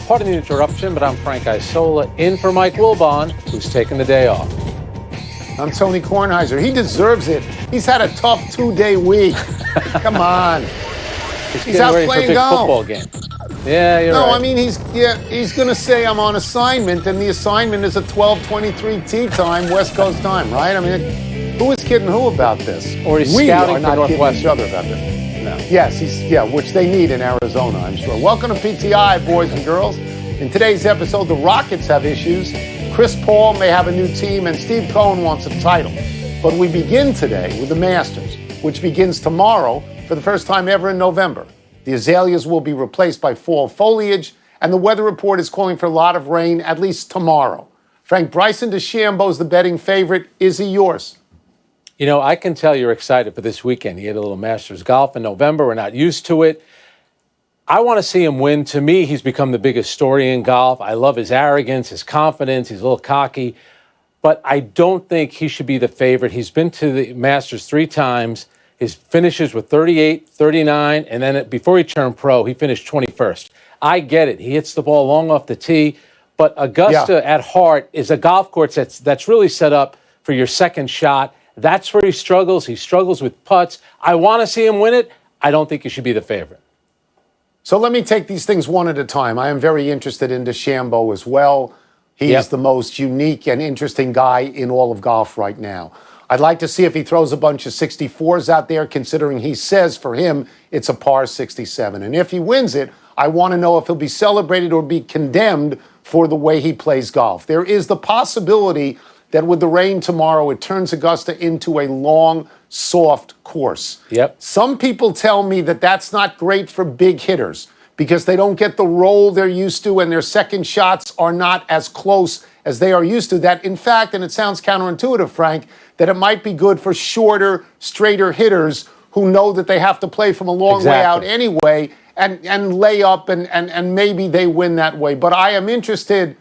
Pardon the interruption, but I'm Frank Isola, in for Mike Wilbon, who's taking the day off. I'm Tony Kornheiser. He deserves it. He's had a tough 2-day week. Come on. He's out playing for a big football game. Yeah, you're right. No, I mean, he's going to say I'm on assignment, and the assignment is a 12:23 tea time, West Coast time, right? I mean, who is kidding who about this? Or he's we scouting are not for kidding Northwestern. each other about this. No. Yes, which they need in Arizona, I'm sure. Welcome to PTI, boys and girls. In today's episode, the Rockets have issues. Chris Paul may have a new team, and Steve Cohen wants a title. But we begin today with the Masters, which begins tomorrow for the first time ever in November. The azaleas will be replaced by fall foliage, and the weather report is calling for a lot of rain, at least tomorrow. Frank, Bryson DeChambeau is the betting favorite. Is he yours? You know, I can tell you're excited for this weekend. He had a little Masters golf in November. We're not used to it. I want to see him win. To me, he's become the biggest story in golf. I love his arrogance, his confidence. He's a little cocky. But I don't think he should be the favorite. He's been to the Masters 3 times. His finishes were 38, 39, and then before he turned pro, he finished 21st. I get it. He hits the ball long off the tee. But Augusta at heart is a golf course that's really set up for your second shot. That's where he struggles. He struggles with putts. I want to see him win it. I don't think he should be the favorite. So let me take these things one at a time. I am very interested in DeChambeau as well. He is the most unique and interesting guy in all of golf right now. I'd like to see if he throws a bunch of 64s out there, considering he says for him it's a par 67. And if he wins it, I want to know if he'll be celebrated or be condemned for the way he plays golf. There is the possibility that with the rain tomorrow, it turns Augusta into a long, soft course. Yep. Some people tell me that that's not great for big hitters because they don't get the roll they're used to and their second shots are not as close as they are used to. That, in fact, and it sounds counterintuitive, Frank, that it might be good for shorter, straighter hitters who know that they have to play from a long way out anyway and lay up and maybe they win that way. But I am interested,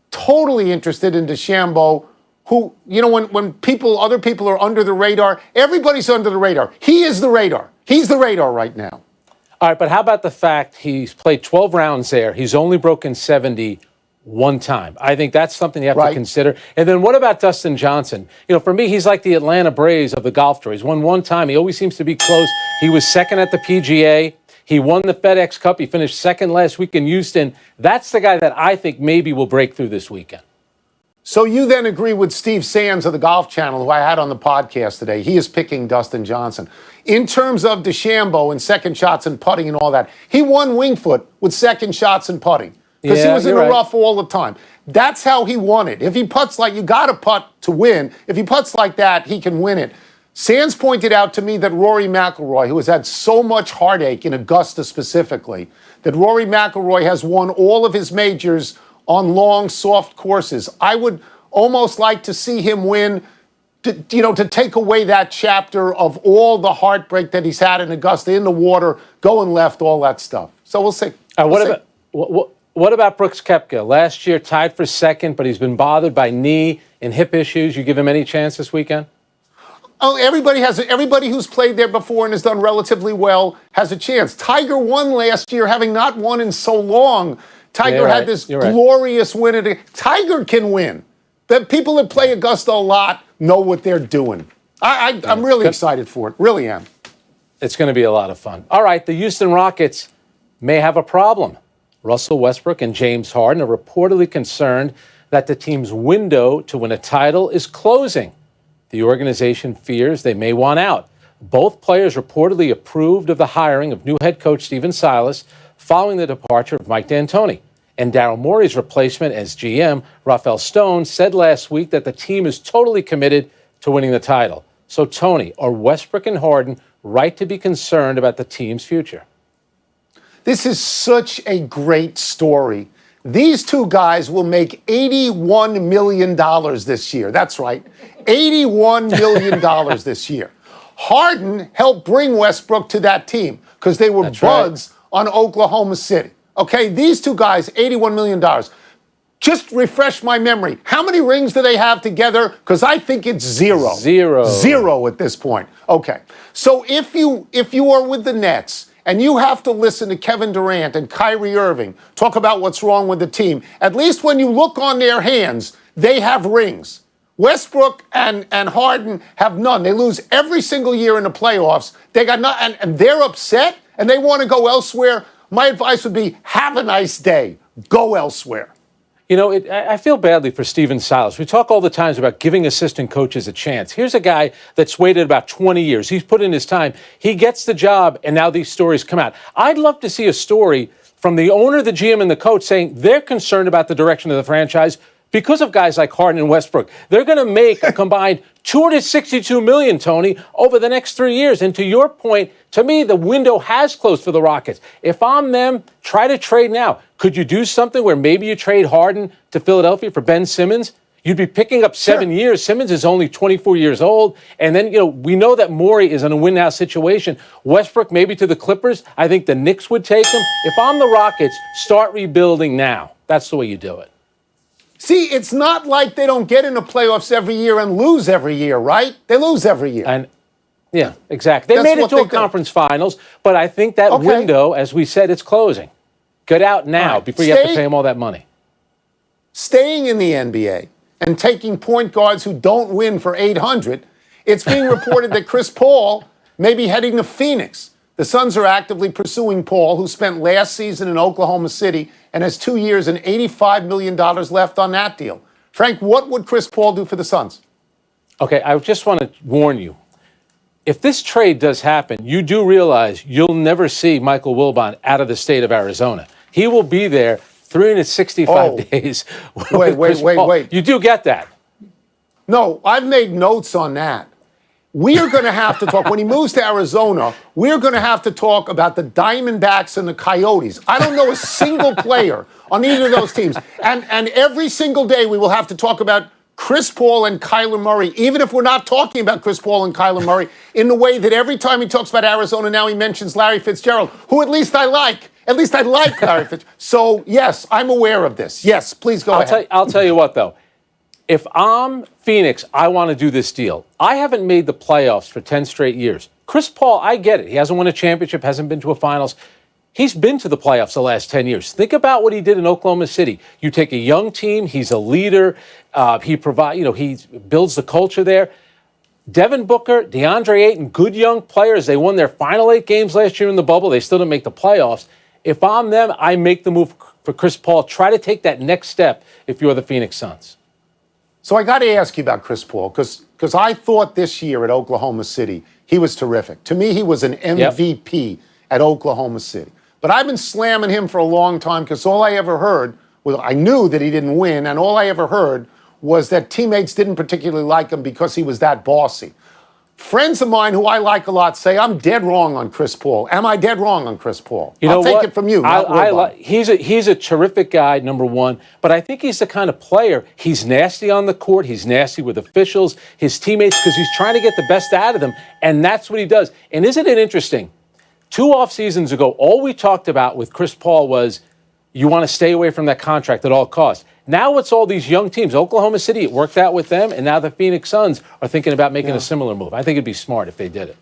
totally interested in DeChambeau, who, you know, when other people are under the radar, everybody's under the radar. He is the radar. He's the radar right now. All right, but how about the fact he's played 12 rounds there. He's only broken 70 one time. I think that's something you have to consider. And then what about Dustin Johnson? You know, for me, he's like the Atlanta Braves of the golf tour. He's won one time. He always seems to be close. He was second at the PGA. He won the FedEx Cup. He finished second last week in Houston. That's the guy that I think maybe will break through this weekend. So you then agree with Steve Sands of the Golf Channel, who I had on the podcast today. He is picking Dustin Johnson. In terms of DeChambeau and second shots and putting and all that, he won Winged Foot with second shots and putting because he was in the rough all the time. That's how he won it. If he putts like, you got to putt to win. If he putts like that, he can win it. Sands pointed out to me that Rory McIlroy, who has had so much heartache in Augusta specifically, that Rory McIlroy has won all of his majors on long, soft courses. I would almost like to see him win, to take away that chapter of all the heartbreak that he's had in Augusta, in the water, going left, all that stuff. So we'll see. What about Brooks Koepka? Last year, tied for second, but he's been bothered by knee and hip issues. You give him any chance this weekend? Oh, everybody who's played there before and has done relatively well has a chance. Tiger won last year, having not won in so long. Tiger had this glorious win. Tiger can win. The people that play Augusta a lot know what they're doing. I'm really excited for it. Really am. It's going to be a lot of fun. All right, the Houston Rockets may have a problem. Russell Westbrook and James Harden are reportedly concerned that the team's window to win a title is closing. The organization fears they may want out. Both players reportedly approved of the hiring of new head coach Stephen Silas following the departure of Mike D'Antoni. And Daryl Morey's replacement as GM, Rafael Stone, said last week that the team is totally committed to winning the title. So, Tony, are Westbrook and Harden right to be concerned about the team's future? This is such a great story. These two guys will make $81 million this year. That's right, $81 million this year. Harden helped bring Westbrook to that team because they were buds on Oklahoma City. Okay, these two guys, $81 million. Just refresh my memory. How many rings do they have together? Because I think it's zero. Zero. Zero at this point. Okay. So if you are with the Nets and you have to listen to Kevin Durant and Kyrie Irving talk about what's wrong with the team, at least when you look on their hands, they have rings. Westbrook and Harden have none. They lose every single year in the playoffs. They got none, and they're upset, and they want to go elsewhere. My advice would be, have a nice day. Go elsewhere. You know, I feel badly for Stephen Silas. We talk all the times about giving assistant coaches a chance. Here's a guy that's waited about 20 years. He's put in his time. He gets the job, and now these stories come out. I'd love to see a story from the owner, the GM, and the coach saying they're concerned about the direction of the franchise because of guys like Harden and Westbrook. They're going to make a combined $262 million, Tony, over the next 3 years. And to your point, to me, the window has closed for the Rockets. If I'm them, try to trade now. Could you do something where maybe you trade Harden to Philadelphia for Ben Simmons? You'd be picking up 7 years. Simmons is only 24 years old. And then, we know that Morey is in a win-now situation. Westbrook maybe to the Clippers. I think the Knicks would take him. If I'm the Rockets, start rebuilding now. That's the way you do it. See, it's not like they don't get into playoffs every year and lose every year, right? They lose every year. And yeah, exactly. They made it to a conference finals, but I think that window, as we said, it's closing. Get out now before you have to pay them all that money. Staying in the NBA and taking point guards who don't win for 800, it's being reported that Chris Paul may be heading to Phoenix. The Suns are actively pursuing Paul, who spent last season in Oklahoma City and has 2 years and $85 million left on that deal. Frank, what would Chris Paul do for the Suns? Okay, I just want to warn you. If this trade does happen, you do realize you'll never see Michael Wilbon out of the state of Arizona. He will be there 365 days. Wait. You do get that. No, I've made notes on that. We are going to have to talk, when he moves to Arizona, we're going to have to talk about the Diamondbacks and the Coyotes. I don't know a single player on either of those teams. And every single day we will have to talk about Chris Paul and Kyler Murray, even if we're not talking about Chris Paul and Kyler Murray, in the way that every time he talks about Arizona now he mentions Larry Fitzgerald, who at least I like. At least I like Larry Fitzgerald. So, yes, I'm aware of this. Yes, please go ahead. I'll tell you what, though. If I'm Phoenix, I want to do this deal. I haven't made the playoffs for 10 straight years. Chris Paul, I get it. He hasn't won a championship, hasn't been to a finals. He's been to the playoffs the last 10 years. Think about what he did in Oklahoma City. You take a young team, he's a leader, he builds the culture there. Devin Booker, DeAndre Ayton, good young players. They won their final 8 games last year in the bubble. They still didn't make the playoffs. If I'm them, I make the move for Chris Paul. Try to take that next step if you're the Phoenix Suns. So I got to ask you about Chris Paul, because I thought this year at Oklahoma City, he was terrific. To me, he was an MVP at Oklahoma City. But I've been slamming him for a long time because all I ever heard was, I knew that he didn't win, and all I ever heard was that teammates didn't particularly like him because he was that bossy. Friends of mine who I like a lot say I'm dead wrong on Chris Paul. Am I dead wrong on Chris Paul? I'll take it from you. He's a terrific guy, number one, but I think he's the kind of player, he's nasty on the court, he's nasty with officials, his teammates, because he's trying to get the best out of them, and that's what he does. And isn't it interesting? 2 off seasons ago, all we talked about with Chris Paul was you want to stay away from that contract at all costs. Now it's all these young teams. Oklahoma City, it worked out with them, and now the Phoenix Suns are thinking about making a similar move. I think it'd be smart if they did it.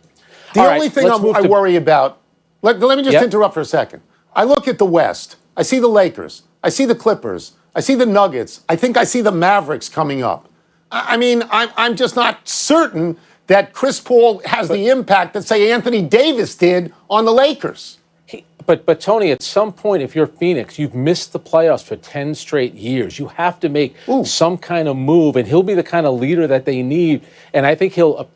The only thing I worry about, let me just interrupt for a second. I look at the West. I see the Lakers. I see the Clippers. I see the Nuggets. I think I see the Mavericks coming up. I mean, I'm just not certain that Chris Paul has the impact that, say, Anthony Davis did on the Lakers. But Tony, at some point, if you're Phoenix, you've missed the playoffs for 10 straight years. You have to make some kind of move, and he'll be the kind of leader that they need. And I think he'll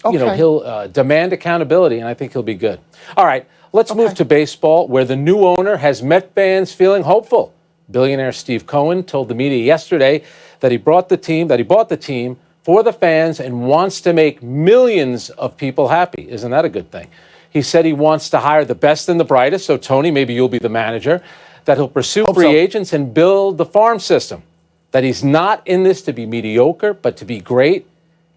demand accountability, and I think he'll be good. All right, let's move to baseball, where the new owner has Met fans feeling hopeful. Billionaire Steve Cohen told the media yesterday that he bought the team for the fans and wants to make millions of people happy. Isn't that a good thing? He said he wants to hire the best and the brightest, so Tony, maybe you'll be the manager, that he'll pursue free agents and build the farm system, that he's not in this to be mediocre, but to be great,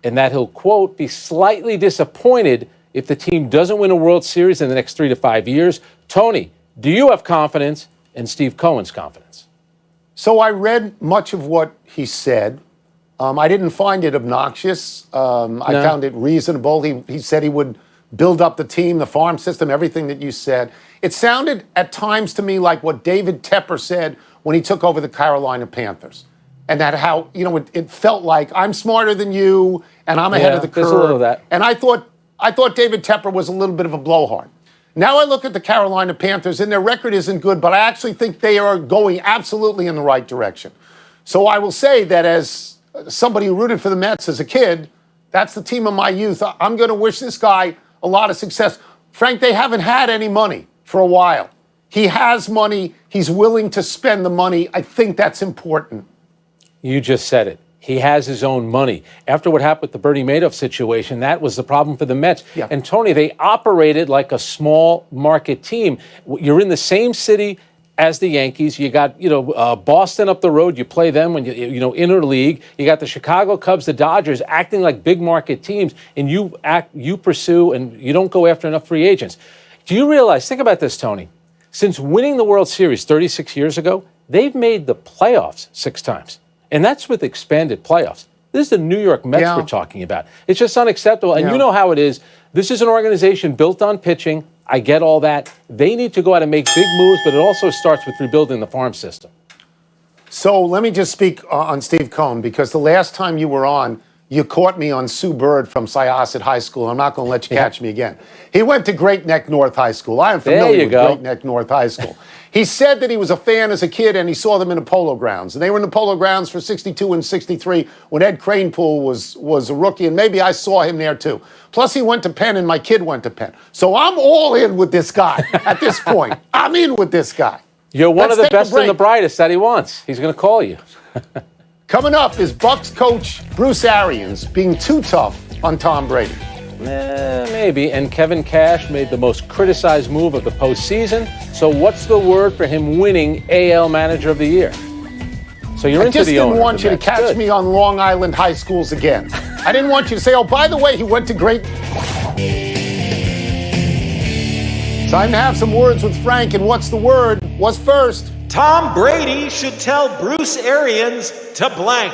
and that he'll, quote, be slightly disappointed if the team doesn't win a World Series in the next 3 to 5 years. Tony, do you have confidence in Steve Cohen's confidence? So I read much of what he said. I didn't find it obnoxious. I found it reasonable. He said he would build up the team, the farm system, everything that you said. It sounded at times to me like what David Tepper said when he took over the Carolina Panthers. And that how, it felt like I'm smarter than you and I'm ahead of the curve. There's a little of that. And I thought David Tepper was a little bit of a blowhard. Now I look at the Carolina Panthers, and their record isn't good, but I actually think they are going absolutely in the right direction. So I will say that as somebody who rooted for the Mets as a kid, that's the team of my youth. I'm going to wish this guy a lot of success. Frank, they haven't had any money for a while. He has money. He's willing to spend the money. I think that's important. You just said it. He has his own money. After what happened with the Bernie Madoff situation, that was the problem for the Mets. Yeah. And Tony, they operated like a small market team. You're in the same city as the Yankees. You got, Boston up the road. You play them when interleague. You got the Chicago Cubs, the Dodgers acting like big market teams, and you pursue, and you don't go after enough free agents. Do you realize, think about this, Tony, since winning the World Series 36 years ago, they've made the playoffs 6 times. And that's with expanded playoffs. This is the New York Mets we're talking about. It's just unacceptable. And you know how it is. This is an organization built on pitching. I get all that. They need to go out and make big moves, but it also starts with rebuilding the farm system. So let me just speak on Steve Cohen, because the last time you were on, you caught me on Sue Bird from Syosset High School. I'm not going to let you catch me again. He went to Great Neck North High School. I am familiar with Great Neck North High School. He said that he was a fan as a kid, and he saw them in the Polo Grounds. And they were in the Polo Grounds for 62 and 63 when Ed Kranepool was a rookie, and maybe I saw him there too. Plus, he went to Penn, and my kid went to Penn. So I'm all in with this guy at this point. I'm in with this guy. You're one of the best and the brightest that he wants. He's going to call you. Coming up is Bucs coach Bruce Arians being too tough on Tom Brady. Maybe. And Kevin Cash made the most criticized move of the postseason. So what's the word for him winning AL Manager of the Year? So you're into the owner. I just didn't want you to catch me on Long Island high schools again. I didn't want you to say, oh, by the way, he went to great... Time to have some words with Frank. And what's the word? What's first? Tom Brady should tell Bruce Arians to blank.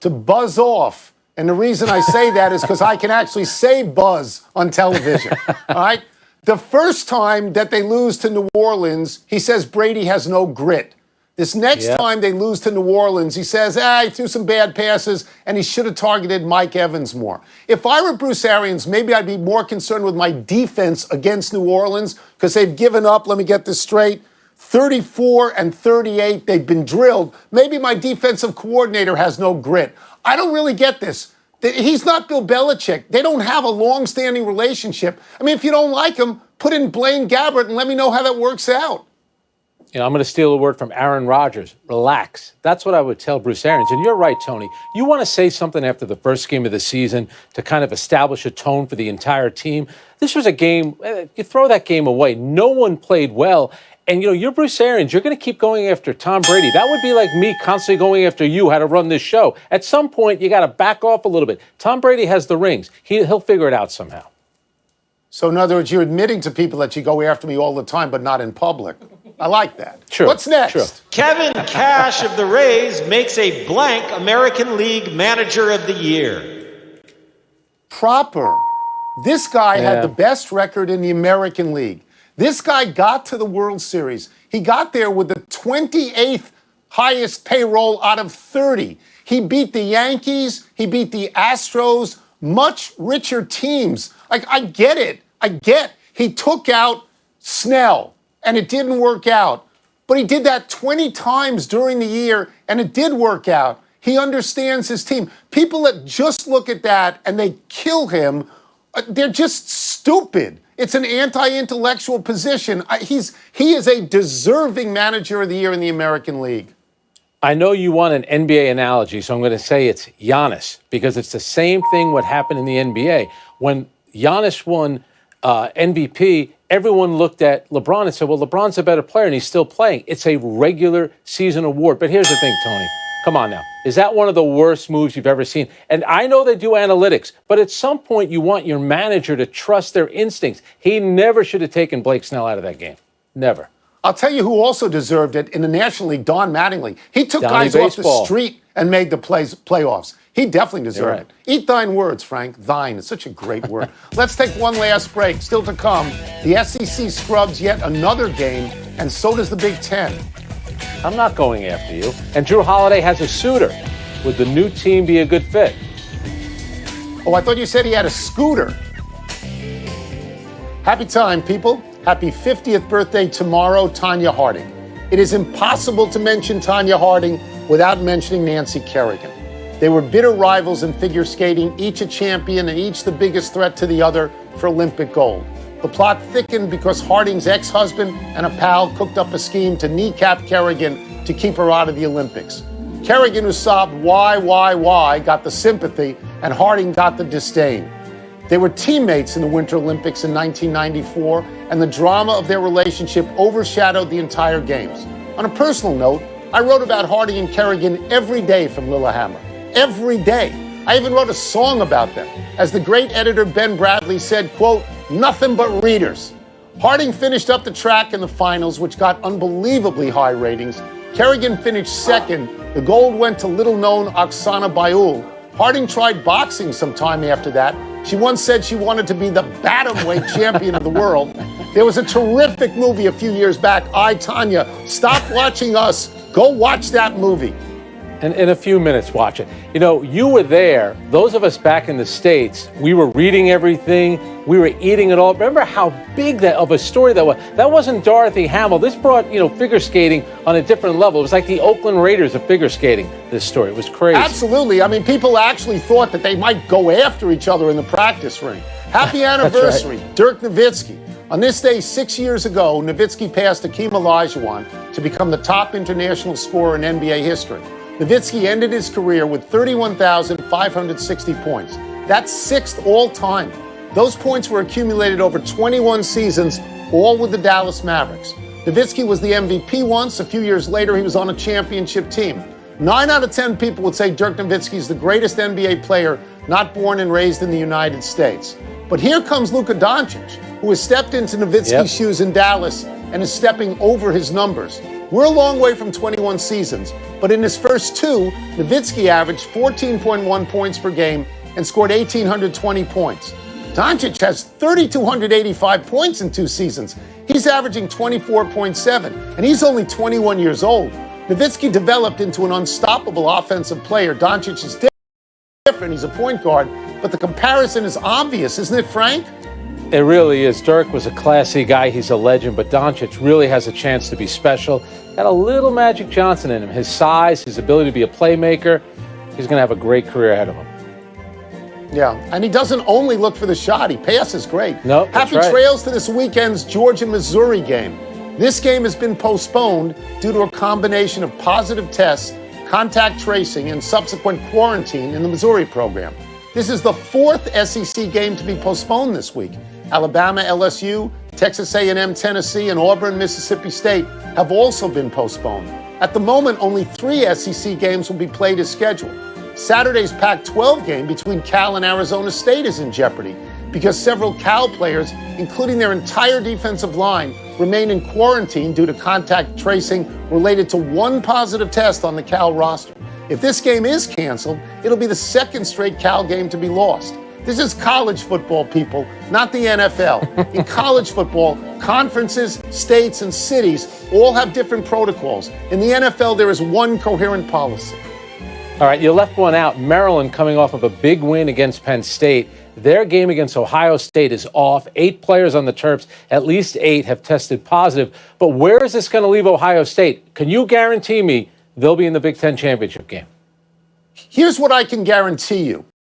To buzz off. And the reason I say that is because I can actually say buzz on television. All right? The first time that they lose to New Orleans, he says Brady has no grit. This next time they lose to New Orleans, he says, he threw some bad passes and he should have targeted Mike Evans more. If I were Bruce Arians, maybe I'd be more concerned with my defense against New Orleans because they've given up, let me get this straight, 34 and 38. They've been drilled. Maybe my defensive coordinator has no grit. I don't really get this. He's not Bill Belichick. They don't have a long-standing relationship. I mean, if you don't like him, put in Blaine Gabbert and let me know how that works out. I'm going to steal a word from Aaron Rodgers. Relax. That's what I would tell Bruce Arians. And you're right, Tony. You want to say something after the first game of the season to kind of establish a tone for the entire team. This was a game, you throw that game away. No one played well. And, you're Bruce Arians. You're going to keep going after Tom Brady. That would be like me constantly going after you, how to run this show. At some point, you got to back off a little bit. Tom Brady has the rings. He'll figure it out somehow. So, in other words, you're admitting to people that you go after me all the time, but not in public. I like that. True. What's next? True. Kevin Cash of the Rays makes a blank American League Manager of the Year. Proper. This guy had the best record in the American League. This guy got to the World Series. He got there with the 28th highest payroll out of 30. He beat the Yankees. He beat the Astros, much richer teams. I get it. He took out Snell, and it didn't work out. But he did that 20 times during the year, and it did work out. He understands his team. People that just look at that and they kill him, they're just stupid. It's an anti-intellectual position. He is a deserving Manager of the Year in the American League. I know you want an NBA analogy, so I'm going to say it's Giannis, because it's the same thing what happened in the NBA. When Giannis won MVP, everyone looked at LeBron and said, well, LeBron's a better player, and he's still playing. It's a regular season award. But here's the thing, Tony. Come on now. Is that one of the worst moves you've ever seen? And I know they do analytics, but at some point you want your manager to trust their instincts. He never should have taken Blake Snell out of that game. Never. I'll tell you who also deserved it in the National League, Don Mattingly. He took Donnie guys off Baseball. the street and made the playoffs. He definitely deserved it. Eat thine words, Frank. Thine is such a great word. Let's take one last break. Still to come, the SEC scrubs yet another game, and so does the Big Ten. I'm not going after you. And Drew Holiday has a suitor. Would the new team be a good fit? Oh, I thought you said he had a scooter. Happy time, people. Happy 50th birthday tomorrow, Tanya Harding. It is impossible to mention Tanya Harding without mentioning Nancy Kerrigan. They were bitter rivals in figure skating, each a champion and each the biggest threat to the other for Olympic gold. The plot thickened because Harding's ex-husband and a pal cooked up a scheme to kneecap Kerrigan to keep her out of the Olympics. Kerrigan, who sobbed, why, got the sympathy, and Harding got the disdain. They were teammates in the Winter Olympics in 1994, and the drama of their relationship overshadowed the entire games. On a personal note, I wrote about Harding and Kerrigan every day from Lillehammer. Every day. I even wrote a song about them. As the great editor Ben Bradley said, quote, nothing but readers. Harding finished up the track in the finals, which got unbelievably high ratings. Kerrigan finished second. The gold went to little-known Oksana Bayul. Harding tried boxing sometime after that. She once said she wanted to be the bantamweight champion of the world. There was a terrific movie a few years back, I, Tanya. Stop watching us. Go watch that movie. And in a few minutes, watch it. You know, you were there. Those of us back in the States, we were reading everything. We were eating it all. Remember how big that of a story that was? That wasn't Dorothy Hamill. This brought, figure skating on a different level. It was like the Oakland Raiders of figure skating, this story. It was crazy. Absolutely. I mean, people actually thought that they might go after each other in the practice ring. Happy anniversary, right. Dirk Nowitzki. On this day 6 years ago, Nowitzki passed Hakeem Olajuwon to become the top international scorer in NBA history. Nowitzki ended his career with 31,560 points. That's sixth all time. Those points were accumulated over 21 seasons, all with the Dallas Mavericks. Nowitzki was the MVP once. A few years later, he was on a championship team. 9 out of 10 people would say Dirk Nowitzki is the greatest NBA player not born and raised in the United States. But here comes Luka Doncic, who has stepped into Nowitzki's shoes in Dallas and is stepping over his numbers. We're a long way from 21 seasons, but in his first two, Nowitzki averaged 14.1 points per game and scored 1,820 points. Doncic has 3,285 points in 2 seasons. He's averaging 24.7, and he's only 21 years old. Nowitzki developed into an unstoppable offensive player. Doncic is different. He's a point guard, but the comparison is obvious, isn't it, Frank? It really is. Dirk was a classy guy. He's a legend, but Doncic really has a chance to be special. Got a little Magic Johnson in him. His size, his ability to be a playmaker. He's going to have a great career ahead of him. Yeah, and he doesn't only look for the shot. He passes great. Nope, that's Happy right. trails to this weekend's Georgia-Missouri game. This game has been postponed due to a combination of positive tests, contact tracing, and subsequent quarantine in the Missouri program. This is the 4th SEC game to be postponed this week. Alabama, LSU, Texas A&M, Tennessee, and Auburn, Mississippi State have also been postponed. At the moment, only 3 SEC games will be played as scheduled. Saturday's Pac-12 game between Cal and Arizona State is in jeopardy because several Cal players, including their entire defensive line, remain in quarantine due to contact tracing related to 1 positive test on the Cal roster. If this game is canceled, it'll be the 2nd straight Cal game to be lost. This is college football, people, not the NFL. In college football, conferences, states, and cities all have different protocols. In the NFL, there is one coherent policy. All right, you left one out. Maryland coming off of a big win against Penn State. Their game against Ohio State is off. 8 players on the Terps, at least 8 have tested positive. But where is this going to leave Ohio State? Can you guarantee me they'll be in the Big Ten championship game? Here's what I can guarantee you.